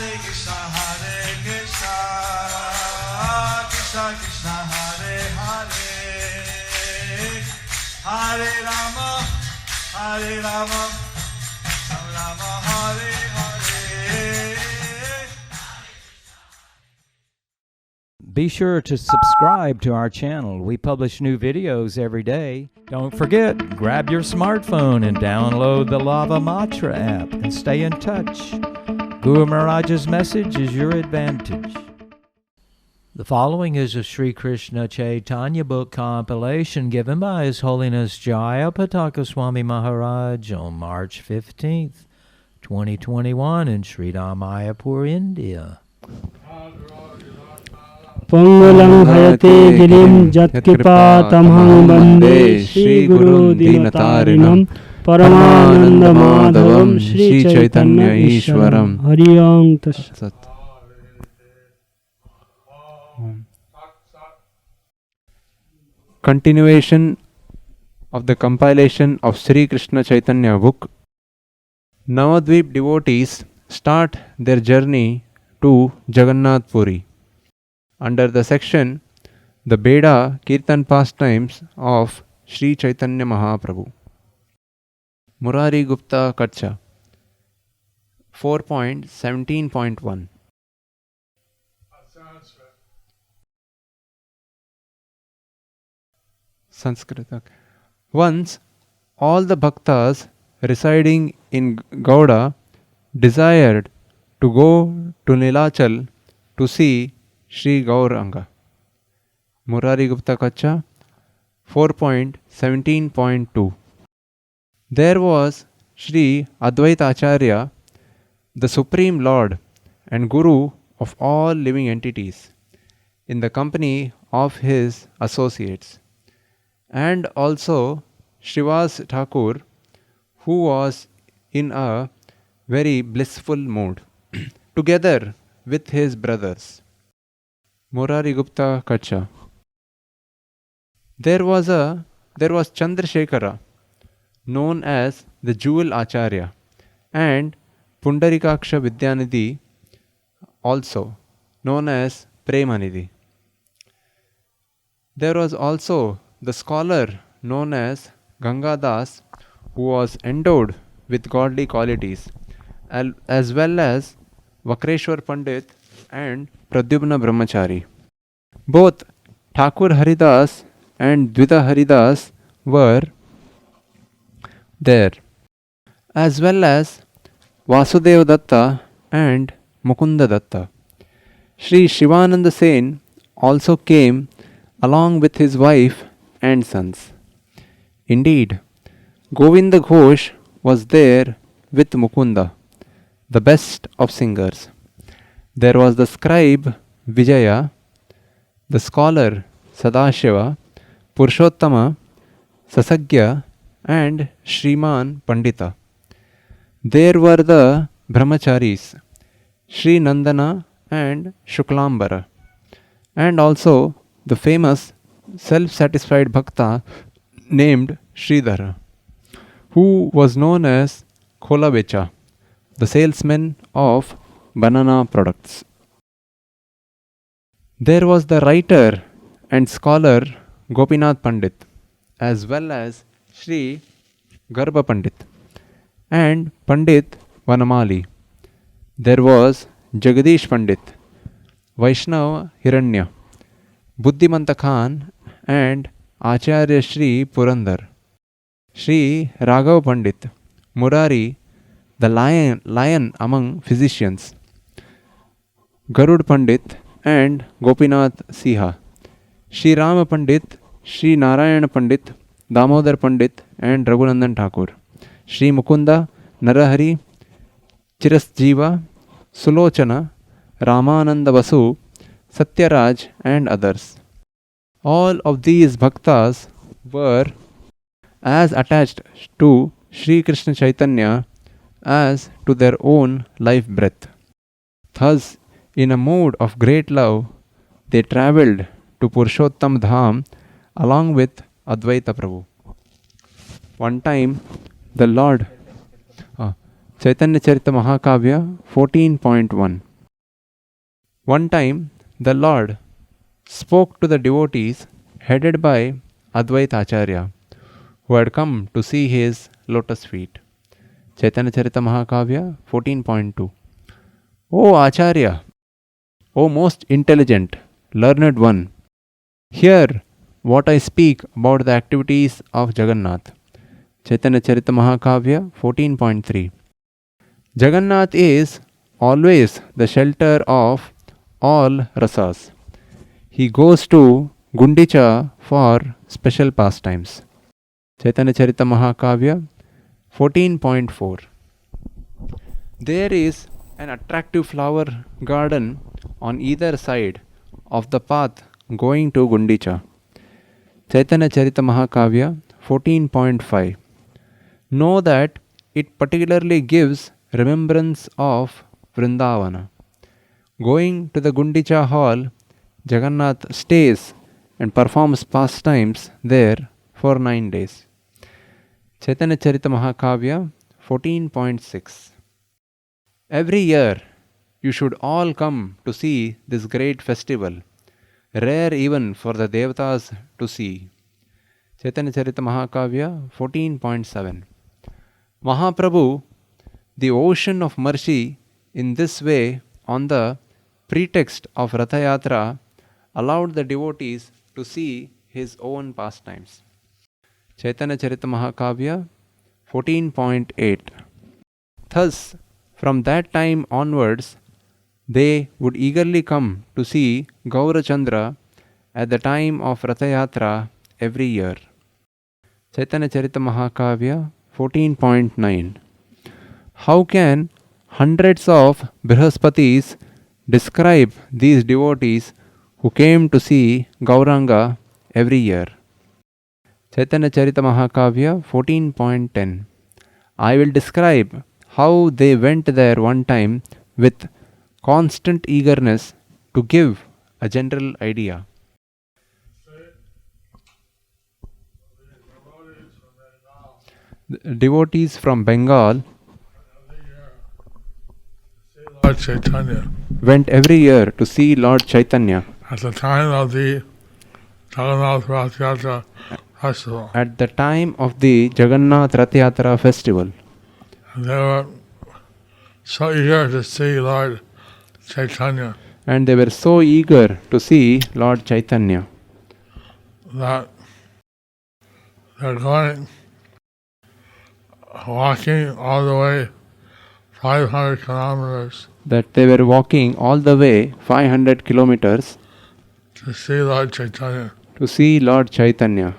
Krishna Krishna Hare Hare, Hare Rama, Hare Rama, Rama Hare Hare. Be sure to subscribe to our channel. We publish new videos every day. Don't forget, grab your smartphone and download the Lava Matra app and stay in touch. Guru Mahārāja's message is your advantage. The following is a Sri Kṛṣṇa Caitanya book compilation given by His Holiness Jayapataka Swami Mahārāja on March 15th, 2021 in Sri Mayapur, India. Pangulam Hayate Girim Jatkripa Tamhang Bande Shri Guru Dinatarinam Paramananda Madhavam Shri Caitanya Ishwaram Hari Om Tat Sat. Continuation of the compilation of Sri Kṛṣṇa Caitanya book. Navadvīpa devotees start their journey to Jagannātha Purī under the section The Beda Kirtan Pastimes of Sri Caitanya Mahaprabhu. Murari Gupta Kacha 4.17.1. Sanskrit. Once all the bhaktas residing in Gauda desired to go to Nilachal to see Sri Gauranga. Murari Gupta Kacha 4.17.2. There was Sri Advaita Acharya, the Supreme Lord and Guru of all living entities, in the company of his associates, and also Srivas Thakur, who was in a very blissful mood, together with his brothers. Murari Gupta Kacha. There was Chandrasekhara, known as the Jewel Acharya, and Pundarikaksha Vidyanidhi, also known as Premanidhi. There was also the scholar known as Gangadas, who was endowed with godly qualities, as well as Vakreshwar Pandit and Pradyumna Brahmachari. Both Thakur Haridas and Dvita Haridas were there, as well as Vasudeva Datta and Mukunda Datta. Sri Shivananda Sen also came along with his wife and sons. Indeed, Govinda Ghosh was there with Mukunda, the best of singers. There was the scribe Vijaya, the scholar Sadashiva, Purushottama, Sasagya, and Shriman Pandita. There were the Brahmacharis, Sri Nandana and Shuklambara, and also the famous self-satisfied bhakta named Sridhara, who was known as Kholabecha, the salesman of banana products. There was the writer and scholar Gopinath Pandit, as well as Sri Garbha Pandit and Pandit Vanamali. There was Jagadish Pandit, Vaishnava Hiranya, Buddhimanta Khan and Acharya Sri Purandar, Sri Raghav Pandit, Murari, the lion among physicians, Garud Pandit and Gopinath Siha, Sri Rama Pandit, Sri Narayana Pandit, Damodar Pandit and Raghunandan Thakur, Sri Mukunda, Narahari, Chirasjiva, Sulochana, Ramananda Vasu, Satyaraj and others. All of these bhaktas were as attached to Sri Kṛṣṇa Caitanya as to their own life breath. Thus, in a mood of great love, they travelled to Purushottam Dham along with Advaita Prabhu. One time, the Lord, Chaitanya Charita Mahakavya 14.1. One time, the Lord spoke to the devotees headed by Advaita Acharya, who had come to see his lotus feet. Chaitanya Charita Mahakavya 14.2. O Acharya, O most intelligent, learned one, hear what I speak about the activities of Jagannath. Chaitanya Charita Mahakavya 14.3. Jagannath is always the shelter of all rasas. He goes to Gundicha for special pastimes. Chaitanya Charita Mahakavya 14.4. There is an attractive flower garden on either side of the path going to Gundicha. Chaitanya Charita Mahakavya 14.5. Know that it particularly gives remembrance of Vrindavana. Going to the Gundicha hall, Jagannath stays and performs pastimes there for 9 days. Chaitanya Charita Mahakavya 14.6. Every year you should all come to see this great festival, rare even for the Devatas to see. Chaitanya Charita Mahakavya 14.7. Mahaprabhu, the ocean of mercy, in this way, on the pretext of Ratha Yatra, allowed the devotees to see his own pastimes. Chaitanya Charita Mahakavya 14.8. Thus, from that time onwards, they would eagerly come to see Gaurachandra at the time of Ratha Yatra every year. Chaitanya Charita Mahakavya 14.9. How can hundreds of Brihaspatis describe these devotees who came to see Gauranga every year? Chaitanya Charita Mahakavya 14.10. I will describe how they went there one time with constant eagerness to give a general idea. The devotees from Bengal Lord Chaitanya went every year to see Lord Chaitanya at the time of the Jagannātha Purī festival. at the time of the Jagannātha Rath Yatra festival. And they were so eager to see Lord Chaitanya And they were so eager to see Lord Chaitanya that they're going walking all the way 500 kilometers that they were walking all the way 500 kilometers to see Lord Chaitanya. to see Lord Chaitanya.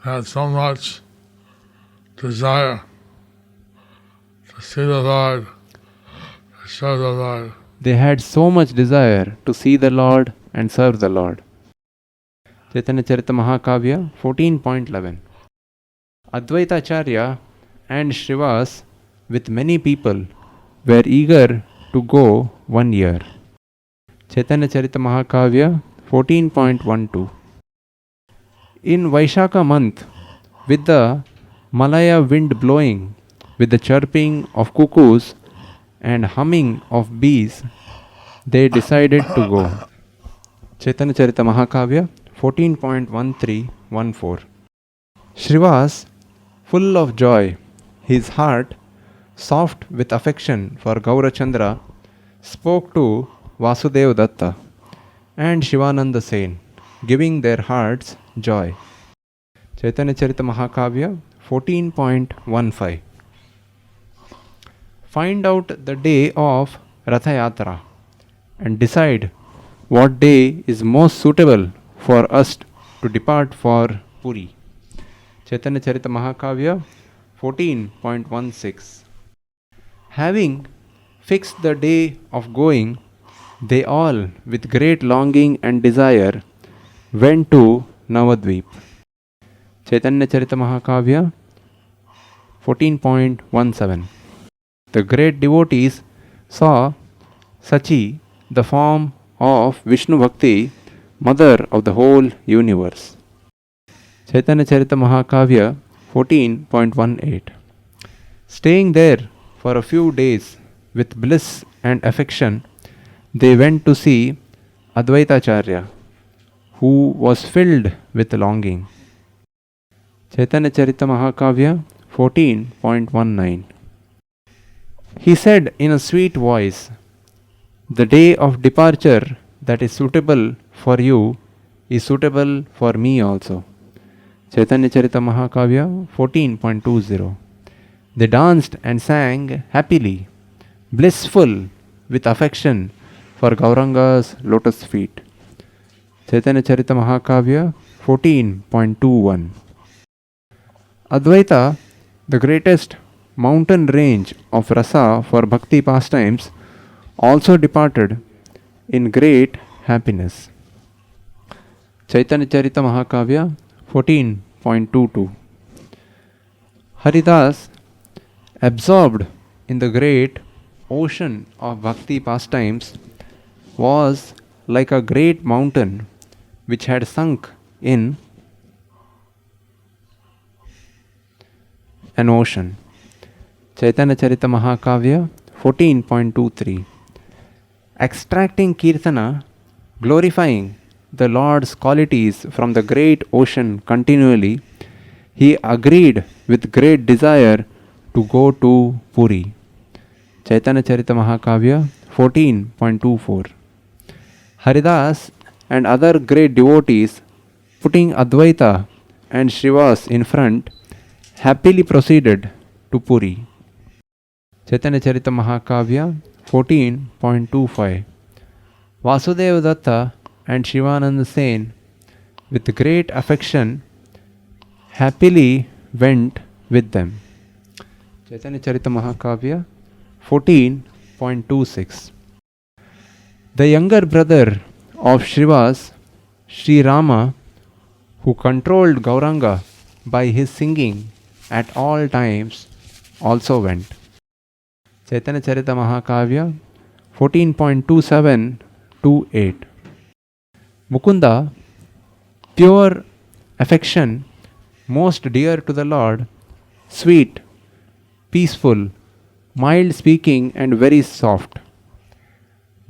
They had so much desire to see the Lord, to serve the Lord. They had so much desire to see the Lord and serve the Lord. Chaitanya Charita Mahakavya 14.11. Advaita Acharya and Srivas with many people were eager to go 1 year. Chaitanya Charita Mahakavya 14.12. In Vaishakha month, with the Malaya wind blowing, with the chirping of cuckoos and humming of bees, they decided to go. Chaitanya Charita Mahakavya 14.1314. Srivas, full of joy, his heart soft with affection for Gaurachandra, spoke to Vasudeva Datta and Shivananda Sen, giving their hearts joy. Chaitanya Charita Mahakavya 14.15. Find out the day of Ratha Yatra and decide what day is most suitable for us to depart for Puri. Chaitanya Charita Mahakavya 14.16. Having fixed the day of going, they all, with great longing and desire, went to Navadvīpa. Chaitanya Charita Mahakavya 14.17. The great devotees saw Sachi, the form of Vishnu Bhakti, mother of the whole universe. Chaitanya Charita Mahakavya 14.18. Staying there for a few days with bliss and affection, they went to see Advaitacharya, who was filled with longing. Chaitanya Charita Mahakavya 14.19. He said in a sweet voice, "The day of departure that is suitable for you is suitable for me also." Chaitanya Charita Mahakavya 14.20. They danced and sang happily, blissful with affection for Gauranga's lotus feet. Chaitanya Charita Mahakavya 14.21. Advaita, the greatest mountain range of rasa for bhakti pastimes, also departed in great happiness. Chaitanya Charita Mahakavya 14.22. Haridas, absorbed in the great ocean of bhakti pastimes, was like a great mountain which had sunk in an ocean. Chaitanya Charita Mahakavya 14.23. Extracting Kirtana, glorifying the Lord's qualities from the great ocean continually, he agreed with great desire to go to Puri. Chaitanya Charita Mahakavya 14.24. Haridas and other great devotees, putting Advaita and Srivas in front, happily proceeded to Puri. Chaitanya Charita Mahakavya 14.25. Vasudeva Datta and Shivananda Sen, with great affection, happily went with them. Chaitanya Charita Mahakavya 14.26. The younger brother of Srivas, Sri Rama, who controlled Gauranga by his singing at all times, also went. Chaitanya Charita Mahakavya 14.27-8. Mukunda, pure affection, most dear to the Lord, sweet, peaceful, mild speaking and very soft,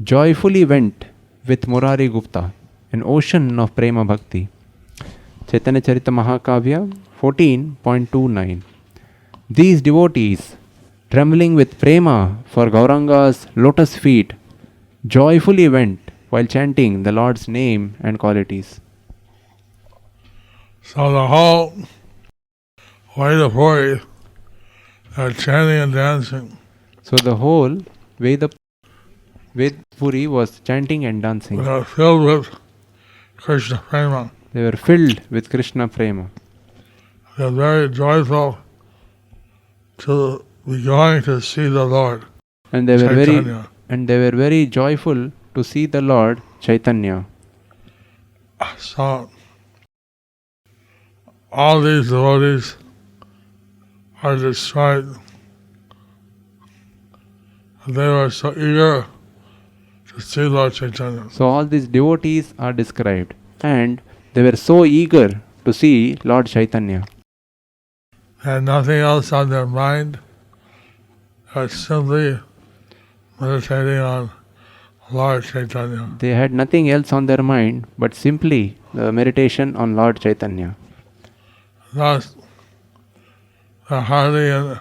joyfully went with Murari Gupta, an ocean of Prema Bhakti. Chaitanya Charita Mahakavya 14.29. These devotees, trembling with Prema for Gauranga's lotus feet, joyfully went while chanting the Lord's name and qualities. So the whole Veda Puri are chanting and dancing. So the whole Veda Puri was chanting and dancing. They are filled with Krishna Prema. They were filled with Krishna Prema. They are very joyful to be going to see the Lord. And they were Caitanya. very joyful to see the Lord Chaitanya. So all these devotees are described. They were so eager to see Lord Chaitanya. So all these devotees are described, and they were so eager to see Lord Chaitanya. They had nothing else on their mind. They were simply meditating on Lord Chaitanya. They had nothing else on their mind but simply the meditation on Lord Chaitanya. Thus, they're hardly in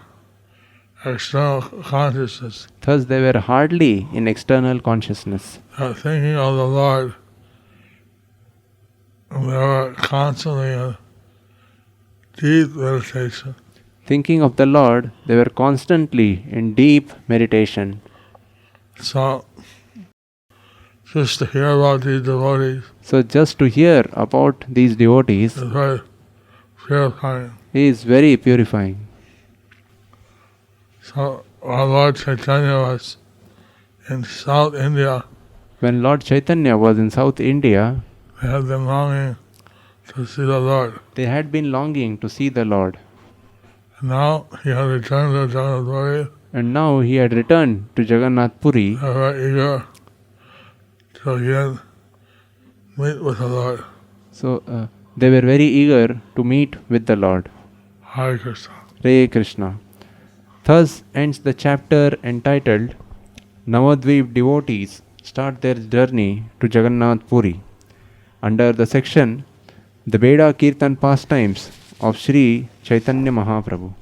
external consciousness. Thus they were hardly in external consciousness. They're thinking of the Lord. And they were constantly in deep meditation. Thinking of the Lord, they were constantly in deep meditation. So, just to hear about these devotees So just to hear about these devotees is very purifying. is very purifying. So, our Lord Chaitanya was in South India. When Lord Chaitanya was in South India, They had been longing to see the Lord. they had been longing to see the Lord. And now he had returned to Jagannātha Purī. And now he had returned to Jagannātha Purī. They were very eager to again meet with the Lord. So they were very eager to meet with the Lord. Hare Krishna. Hare Krishna. Thus ends the chapter entitled Navadvīpa Devotees start their journey to Jagannātha Purī under the section The Veda Kirtan Pastimes of Sri Caitanya Mahaprabhu.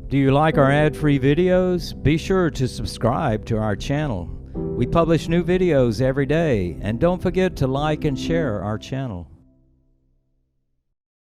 Do you like our ad-free videos? Be sure to subscribe to our channel. We publish new videos every day, and don't forget to like and share our channel.